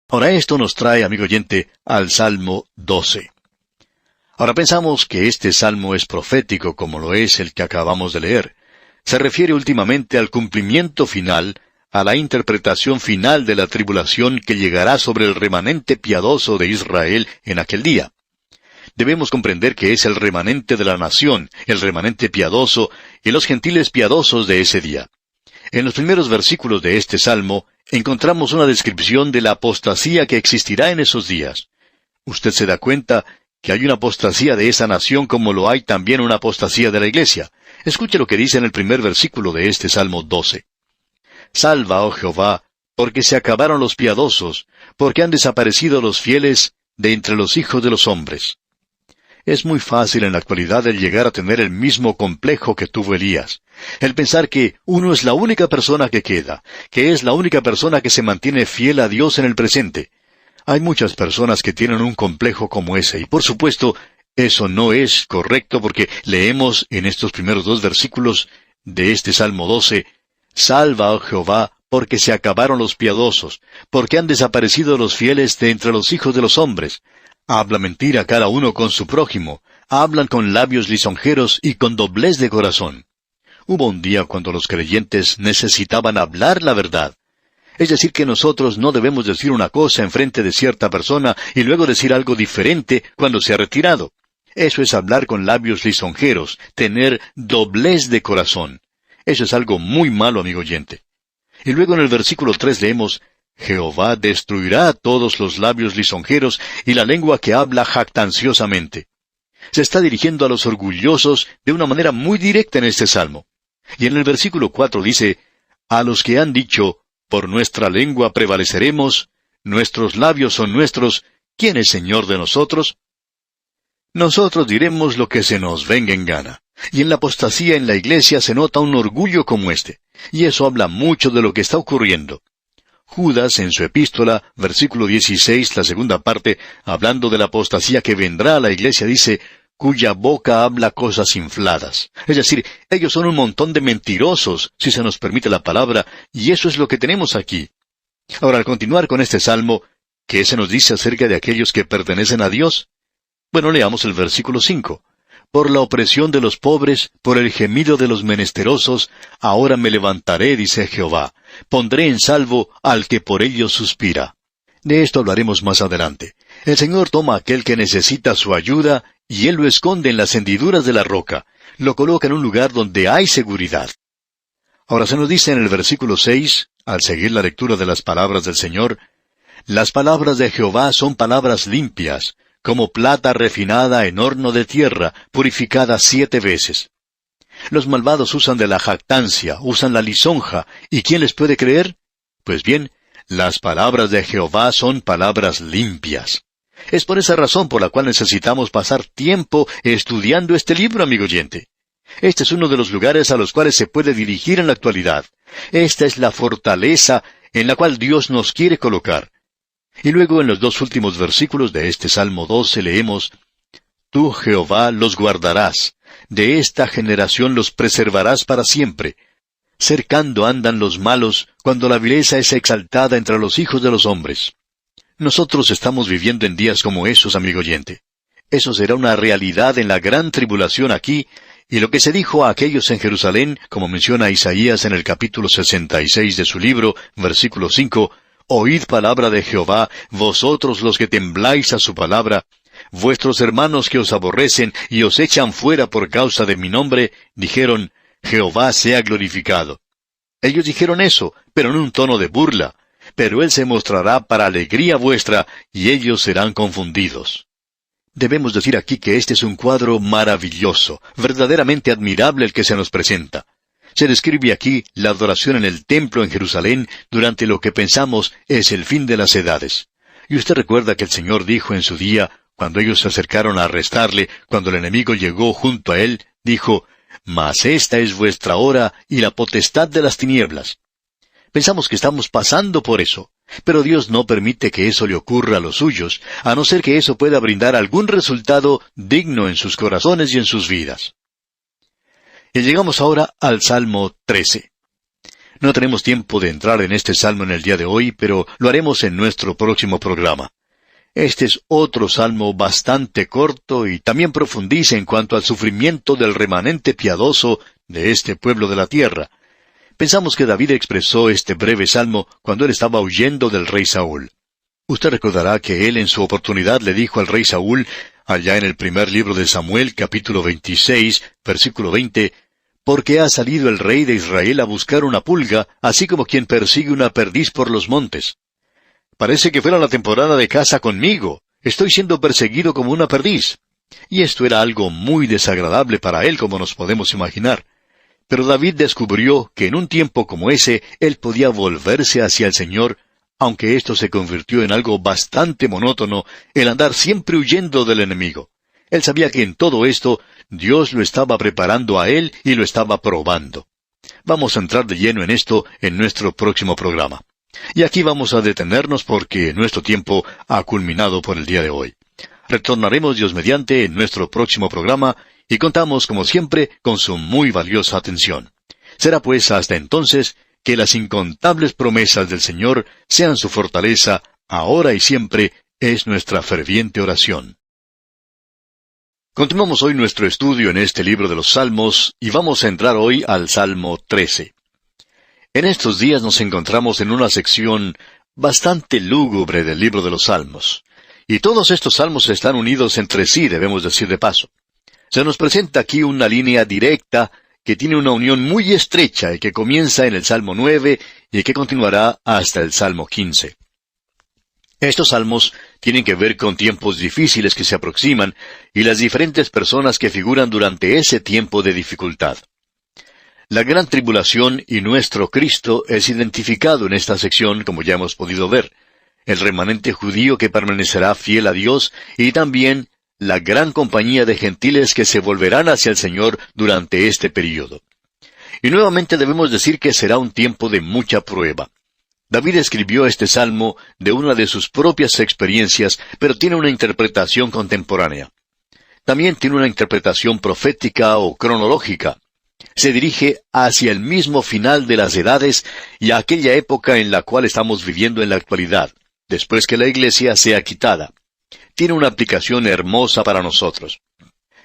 Ahora esto nos trae, amigo oyente, al Salmo 12. Ahora pensamos que este salmo es profético, como lo es el que acabamos de leer. Se refiere últimamente al cumplimiento final, a la interpretación final de la tribulación que llegará sobre el remanente piadoso de Israel en aquel día. Debemos comprender que es el remanente de la nación, el remanente piadoso, y los gentiles piadosos de ese día. En los primeros versículos de este salmo, encontramos una descripción de la apostasía que existirá en esos días. Usted se da cuenta que hay una apostasía de esa nación como lo hay también una apostasía de la iglesia. Escuche lo que dice en el primer versículo de este Salmo 12. Salva, oh Jehová, porque se acabaron los piadosos, porque han desaparecido los fieles de entre los hijos de los hombres. Es muy fácil en la actualidad el llegar a tener el mismo complejo que tuvo Elías. El pensar que uno es la única persona que queda, que es la única persona que se mantiene fiel a Dios en el presente. Hay muchas personas que tienen un complejo como ese, y por supuesto, eso no es correcto porque leemos en estos primeros 2 versículos de este Salmo 12, Salva, oh Jehová, porque se acabaron los piadosos, porque han desaparecido los fieles de entre los hijos de los hombres. Habla mentira cada uno con su prójimo, hablan con labios lisonjeros y con doblez de corazón. Hubo un día cuando los creyentes necesitaban hablar la verdad. Es decir, que nosotros no debemos decir una cosa en frente de cierta persona y luego decir algo diferente cuando se ha retirado. Eso es hablar con labios lisonjeros, tener doblez de corazón. Eso es algo muy malo, amigo oyente. Y luego en el versículo 3 leemos, Jehová destruirá a todos los labios lisonjeros y la lengua que habla jactanciosamente. Se está dirigiendo a los orgullosos de una manera muy directa en este salmo. Y en el versículo 4 dice, a los que han dicho, por nuestra lengua prevaleceremos, nuestros labios son nuestros, ¿quién es Señor de nosotros? Nosotros diremos lo que se nos venga en gana. Y en la apostasía en la iglesia se nota un orgullo como este. Y eso habla mucho de lo que está ocurriendo. Judas, en su epístola, versículo 16, la segunda parte, hablando de la apostasía que vendrá a la iglesia, dice, cuya boca habla cosas infladas. Es decir, ellos son un montón de mentirosos, si se nos permite la palabra, y eso es lo que tenemos aquí. Ahora, al continuar con este salmo, ¿qué se nos dice acerca de aquellos que pertenecen a Dios? Bueno, leamos el versículo 5. Por la opresión de los pobres, por el gemido de los menesterosos, ahora me levantaré, dice Jehová. Pondré en salvo al que por ellos suspira. De esto hablaremos más adelante. El Señor toma a aquel que necesita su ayuda, y Él lo esconde en las hendiduras de la roca. Lo coloca en un lugar donde hay seguridad. Ahora se nos dice en el versículo 6, al seguir la lectura de las palabras del Señor, las palabras de Jehová son palabras limpias, como plata refinada en horno de tierra, purificada 7 veces. Los malvados usan de la jactancia, usan la lisonja, ¿y quién les puede creer? Pues bien, las palabras de Jehová son palabras limpias. Es por esa razón por la cual necesitamos pasar tiempo estudiando este libro, amigo oyente. Este es uno de los lugares a los cuales se puede dirigir en la actualidad. Esta es la fortaleza en la cual Dios nos quiere colocar. Y luego en los 2 últimos versículos de este Salmo 12 leemos, Tú, Jehová, los guardarás, de esta generación los preservarás para siempre. Cercando andan los malos, cuando la vileza es exaltada entre los hijos de los hombres. Nosotros estamos viviendo en días como esos, amigo oyente. Eso será una realidad en la gran tribulación aquí, y lo que se dijo a aquellos en Jerusalén, como menciona Isaías en el capítulo 66 de su libro, versículo 5, Oíd palabra de Jehová, vosotros los que tembláis a su palabra, vuestros hermanos que os aborrecen y os echan fuera por causa de mi nombre, dijeron, Jehová sea glorificado. Ellos dijeron eso, pero en un tono de burla, pero Él se mostrará para alegría vuestra, y ellos serán confundidos. Debemos decir aquí que este es un cuadro maravilloso, verdaderamente admirable el que se nos presenta. Se describe aquí la adoración en el templo en Jerusalén durante lo que pensamos es el fin de las edades. Y usted recuerda que el Señor dijo en su día, cuando ellos se acercaron a arrestarle, cuando el enemigo llegó junto a Él, dijo, Mas esta es vuestra hora y la potestad de las tinieblas. Pensamos que estamos pasando por eso, pero Dios no permite que eso le ocurra a los suyos, a no ser que eso pueda brindar algún resultado digno en sus corazones y en sus vidas. Y llegamos ahora al Salmo 13. No tenemos tiempo de entrar en este salmo en el día de hoy, pero lo haremos en nuestro próximo programa. Este es otro salmo bastante corto y también profundiza en cuanto al sufrimiento del remanente piadoso de este pueblo de la tierra. Pensamos que David expresó este breve salmo cuando él estaba huyendo del rey Saúl. Usted recordará que él en su oportunidad le dijo al rey Saúl, allá en el primer libro de Samuel, capítulo 26, versículo 20, «Porque ha salido el rey de Israel a buscar una pulga, así como quien persigue una perdiz por los montes. Parece que fuera la temporada de caza conmigo. Estoy siendo perseguido como una perdiz». Y esto era algo muy desagradable para él, como nos podemos imaginar. Pero David descubrió que en un tiempo como ese, él podía volverse hacia el Señor, aunque esto se convirtió en algo bastante monótono, el andar siempre huyendo del enemigo. Él sabía que en todo esto, Dios lo estaba preparando a él y lo estaba probando. Vamos a entrar de lleno en esto en nuestro próximo programa. Y aquí vamos a detenernos porque nuestro tiempo ha culminado por el día de hoy. Retornaremos Dios mediante en nuestro próximo programa y contamos, como siempre, con su muy valiosa atención. Será pues hasta entonces que las incontables promesas del Señor sean su fortaleza, ahora y siempre, es nuestra ferviente oración. Continuamos hoy nuestro estudio en este libro de los Salmos y vamos a entrar hoy al Salmo 13. En estos días nos encontramos en una sección bastante lúgubre del libro de los Salmos. Y todos estos salmos están unidos entre sí, debemos decir de paso. Se nos presenta aquí una línea directa que tiene una unión muy estrecha y que comienza en el Salmo 9 y que continuará hasta el Salmo 15. Estos salmos tienen que ver con tiempos difíciles que se aproximan y las diferentes personas que figuran durante ese tiempo de dificultad. La gran tribulación y nuestro Cristo es identificado en esta sección, como ya hemos podido ver. El remanente judío que permanecerá fiel a Dios y también la gran compañía de gentiles que se volverán hacia el Señor durante este período. Y nuevamente debemos decir que será un tiempo de mucha prueba. David escribió este salmo de una de sus propias experiencias, pero tiene una interpretación contemporánea. También tiene una interpretación profética o cronológica. Se dirige hacia el mismo final de las edades y a aquella época en la cual estamos viviendo en la actualidad, después que la iglesia sea quitada. Tiene una aplicación hermosa para nosotros.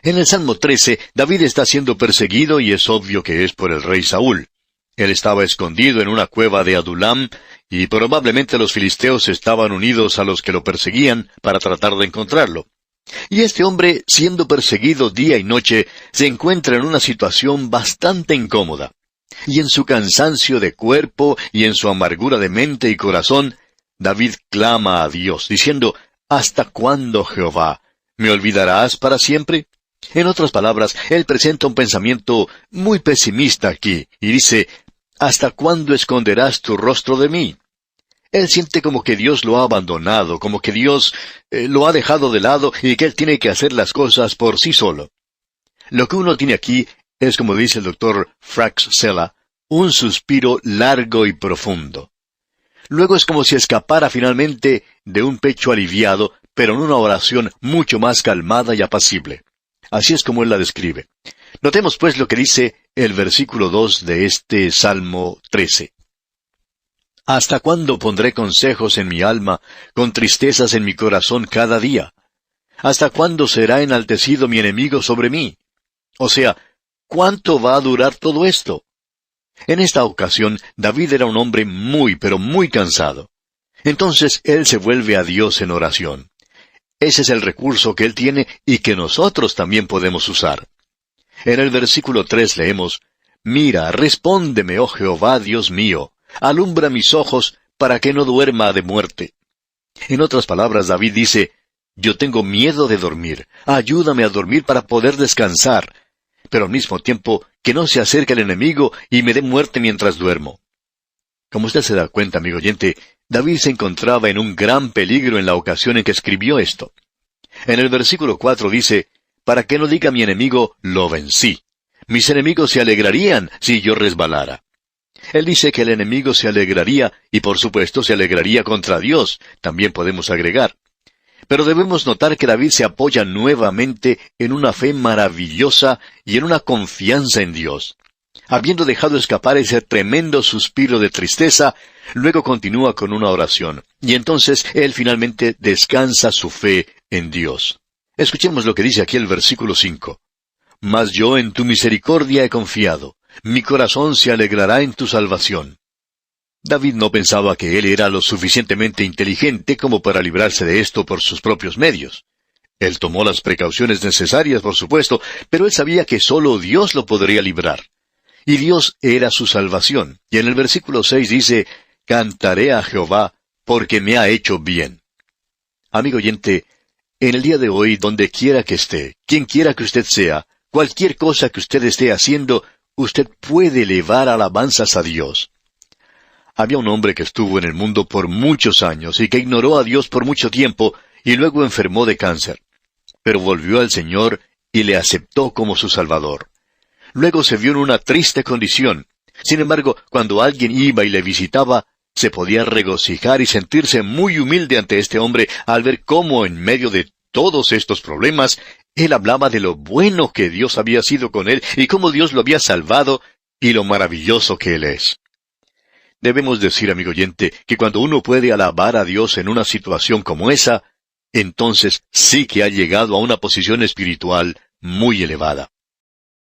En el Salmo 13, David está siendo perseguido y es obvio que es por el rey Saúl. Él estaba escondido en una cueva de Adulam y probablemente los filisteos estaban unidos a los que lo perseguían para tratar de encontrarlo. Y este hombre, siendo perseguido día y noche, se encuentra en una situación bastante incómoda. Y en su cansancio de cuerpo y en su amargura de mente y corazón, David clama a Dios, diciendo, «¿Hasta cuándo, Jehová? ¿Me olvidarás para siempre?» En otras palabras, él presenta un pensamiento muy pesimista aquí, y dice, «¿Hasta cuándo esconderás tu rostro de mí?» Él siente como que Dios lo ha abandonado, como que Dios lo ha dejado de lado y que él tiene que hacer las cosas por sí solo. Lo que uno tiene aquí es, como dice el doctor Frax Sella, un suspiro largo y profundo. Luego es como si escapara finalmente de un pecho aliviado, pero en una oración mucho más calmada y apacible. Así es como él la describe. Notemos pues lo que dice el versículo 2 de este Salmo 13. «¿Hasta cuándo pondré consejos en mi alma, con tristezas en mi corazón cada día? ¿Hasta cuándo será enaltecido mi enemigo sobre mí?» O sea, ¿cuánto va a durar todo esto? En esta ocasión, David era un hombre muy, pero muy cansado. Entonces, él se vuelve a Dios en oración. Ese es el recurso que él tiene y que nosotros también podemos usar. En el versículo 3 leemos, «Mira, respóndeme, oh Jehová, Dios mío, alumbra mis ojos para que no duerma de muerte». En otras palabras, David dice, «Yo tengo miedo de dormir, ayúdame a dormir para poder descansar, pero al mismo tiempo que no se acerque el enemigo y me dé muerte mientras duermo». Como usted se da cuenta, amigo oyente, David se encontraba en un gran peligro en la ocasión en que escribió esto. En el versículo 4 dice, «Para que no diga mi enemigo, lo vencí. Mis enemigos se alegrarían si yo resbalara». Él dice que el enemigo se alegraría, y por supuesto se alegraría contra Dios, también podemos agregar. Pero debemos notar que David se apoya nuevamente en una fe maravillosa y en una confianza en Dios. Habiendo dejado escapar ese tremendo suspiro de tristeza, luego continúa con una oración, y entonces él finalmente descansa su fe en Dios. Escuchemos lo que dice aquí el versículo 5. Mas yo en tu misericordia he confiado, mi corazón se alegrará en tu salvación. David no pensaba que él era lo suficientemente inteligente como para librarse de esto por sus propios medios. Él tomó las precauciones necesarias, por supuesto, pero él sabía que solo Dios lo podría librar. Y Dios era su salvación. Y en el versículo 6 dice, cantaré a Jehová, porque me ha hecho bien. Amigo oyente, en el día de hoy, donde quiera que esté, quien quiera que usted sea, cualquier cosa que usted esté haciendo, usted puede elevar alabanzas a Dios. Había un hombre que estuvo en el mundo por muchos años y que ignoró a Dios por mucho tiempo y luego enfermó de cáncer. Pero volvió al Señor y le aceptó como su Salvador. Luego se vio en una triste condición. Sin embargo, cuando alguien iba y le visitaba, se podía regocijar y sentirse muy humilde ante este hombre al ver cómo en medio de todos estos problemas, él hablaba de lo bueno que Dios había sido con él y cómo Dios lo había salvado y lo maravilloso que él es. Debemos decir, amigo oyente, que cuando uno puede alabar a Dios en una situación como esa, entonces sí que ha llegado a una posición espiritual muy elevada.